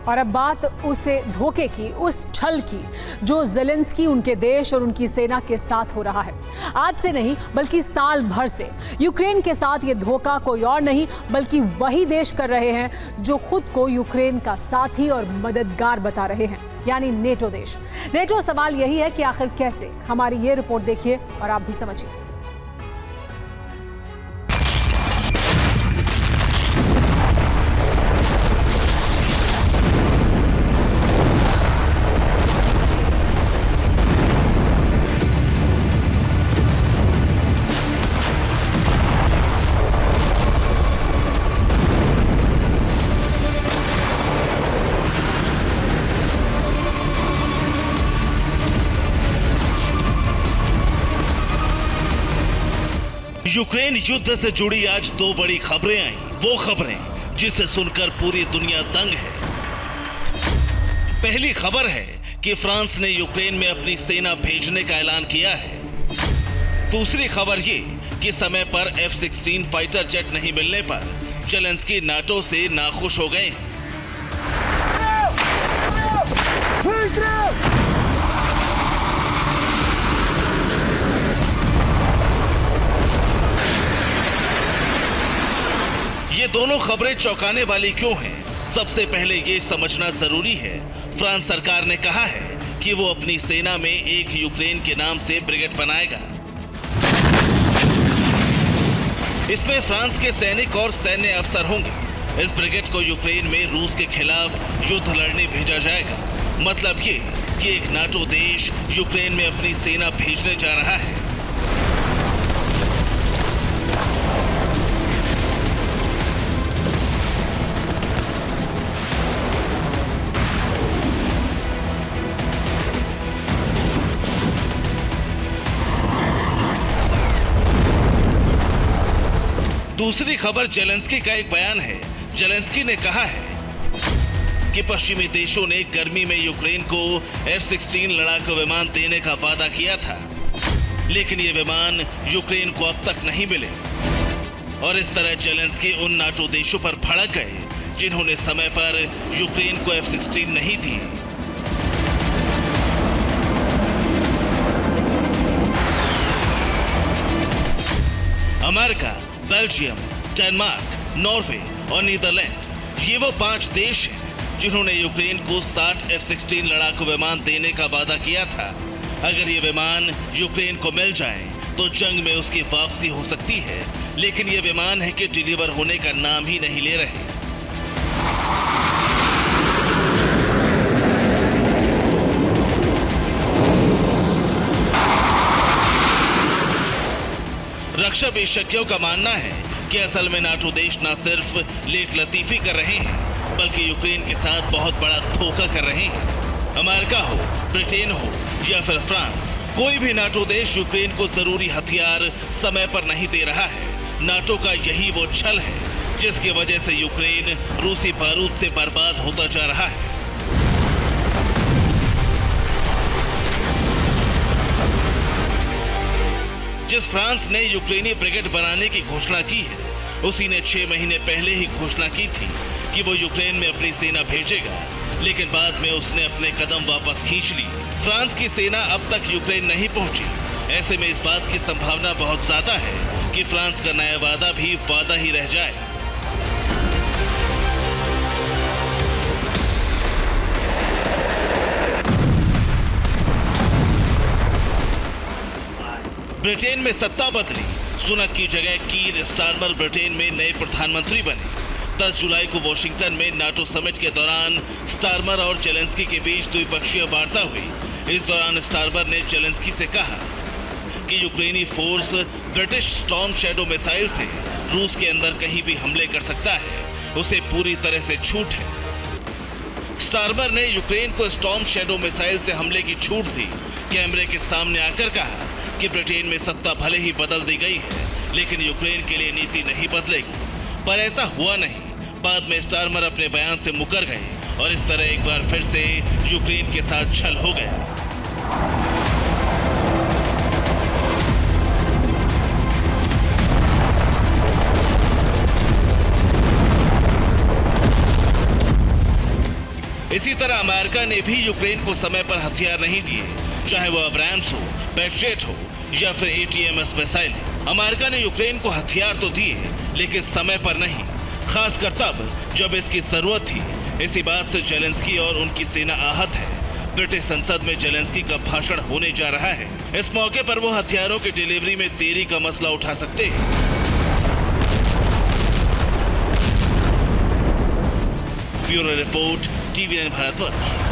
और अब बात उसे धोखे की, उस छल की जो ज़ेलेंस्की, उनके देश और उनकी सेना के साथ हो रहा है। आज से नहीं बल्कि साल भर से यूक्रेन के साथ ये धोखा कोई और नहीं बल्कि वही देश कर रहे हैं जो खुद को यूक्रेन का साथी और मददगार बता रहे हैं, यानी नेटो देश। नेटो, सवाल यही है कि आखिर कैसे? हमारी ये रिपोर्ट देखिए और आप भी समझिए। यूक्रेन युद्ध से जुड़ी आज दो बड़ी खबरें आई, वो खबरें जिसे सुनकर पूरी दुनिया दंग है। पहली खबर है कि फ्रांस ने यूक्रेन में अपनी सेना भेजने का ऐलान किया है। दूसरी खबर ये कि समय पर F-16 फाइटर जेट नहीं मिलने पर ज़ेलेंस्की नाटो से नाखुश हो गए हैं। ये दोनों खबरें चौंकाने वाली क्यों हैं? सबसे पहले ये समझना जरूरी है, फ्रांस सरकार ने कहा है कि वो अपनी सेना में एक यूक्रेन के नाम से ब्रिगेड बनाएगा। इसमें फ्रांस के सैनिक और सैन्य अफसर होंगे। इस ब्रिगेड को यूक्रेन में रूस के खिलाफ युद्ध लड़ने भेजा जाएगा। मतलब ये कि एक नाटो देश यूक्रेन में अपनी सेना भेजने जा रहा है। दूसरी खबर ज़ेलेंस्की का एक बयान है। ज़ेलेंस्की ने कहा है कि पश्चिमी देशों ने गर्मी में यूक्रेन को F-16 लड़ाकू विमान देने का वादा किया था, लेकिन ये विमान यूक्रेन को अब तक नहीं मिले। और इस तरह ज़ेलेंस्की उन नाटो देशों पर भड़क गए जिन्होंने समय पर यूक्रेन को F-16 नहीं दी। अमेरिका, बेल्जियम, डेनमार्क, नॉर्वे और नीदरलैंड, ये वो 5 देश हैं जिन्होंने यूक्रेन को 60 F-16 लड़ाकू विमान देने का वादा किया था। अगर ये विमान यूक्रेन को मिल जाए तो जंग में उसकी वापसी हो सकती है, लेकिन ये विमान है कि डिलीवर होने का नाम ही नहीं ले रहे। रक्षा विशेषज्ञों का मानना है कि असल में नाटो देश न सिर्फ लेट लतीफी कर रहे हैं बल्कि यूक्रेन के साथ बहुत बड़ा धोखा कर रहे हैं। अमेरिका हो, ब्रिटेन हो या फिर फ्रांस, कोई भी नाटो देश यूक्रेन को जरूरी हथियार समय पर नहीं दे रहा है। नाटो का यही वो छल है जिसकी वजह से यूक्रेन रूसी बारूद से बर्बाद होता जा रहा है। जिस फ्रांस ने यूक्रेनी ब्रिगेड बनाने की घोषणा की है, उसी ने 6 महीने पहले ही घोषणा की थी कि वो यूक्रेन में अपनी सेना भेजेगा, लेकिन बाद में उसने अपने कदम वापस खींच ली। फ्रांस की सेना अब तक यूक्रेन नहीं पहुंची। ऐसे में इस बात की संभावना बहुत ज्यादा है कि फ्रांस का नया वादा भी वादा ही रह जाए। ब्रिटेन में सत्ता बदली, सुनक की जगह कीर स्टारमर ब्रिटेन में नए प्रधानमंत्री बने। 10 जुलाई को वॉशिंगटन में नाटो समिट के दौरान स्टारमर और ज़ेलेंस्की के बीच द्विपक्षीय वार्ता हुई। इस दौरान स्टारमर ने ज़ेलेंस्की से कहा कि यूक्रेनी force British storm shadow missile से रूस के अंदर कहीं भी हमले कर सकता है, उसे पूरी तरह से छूट है। स्टारमर ने यूक्रेन को स्टॉर्म शैडो मिसाइल से हमले की छूट दी। कैमरे के सामने आकर कहा कि ब्रिटेन में सत्ता भले ही बदल दी गई है, लेकिन यूक्रेन के लिए नीति नहीं बदलेगी। पर ऐसा हुआ नहीं। बाद में स्टारमर अपने बयान से मुकर गए और इस तरह एक बार फिर से यूक्रेन के साथ छल हो गया। इसी तरह अमेरिका ने भी यूक्रेन को समय पर हथियार नहीं दिए, चाहे वो अब्राम्स हो, पैट्रियट हो या फिर ATMS मिसाइल। अमेरिका ने यूक्रेन को हथियार तो दिए, लेकिन समय पर नहीं, खासकर तब जब इसकी जरूरत थी। इसी बात से जेलेंस्की और उनकी सेना आहत है। ब्रिटिश संसद में जेलेंस्की का भाषण होने जा रहा है। इस मौके पर वो हथियारों की डिलीवरी में देरी का मसला उठा सकते हैं। Bureau report, TV9 Bharatvarsh.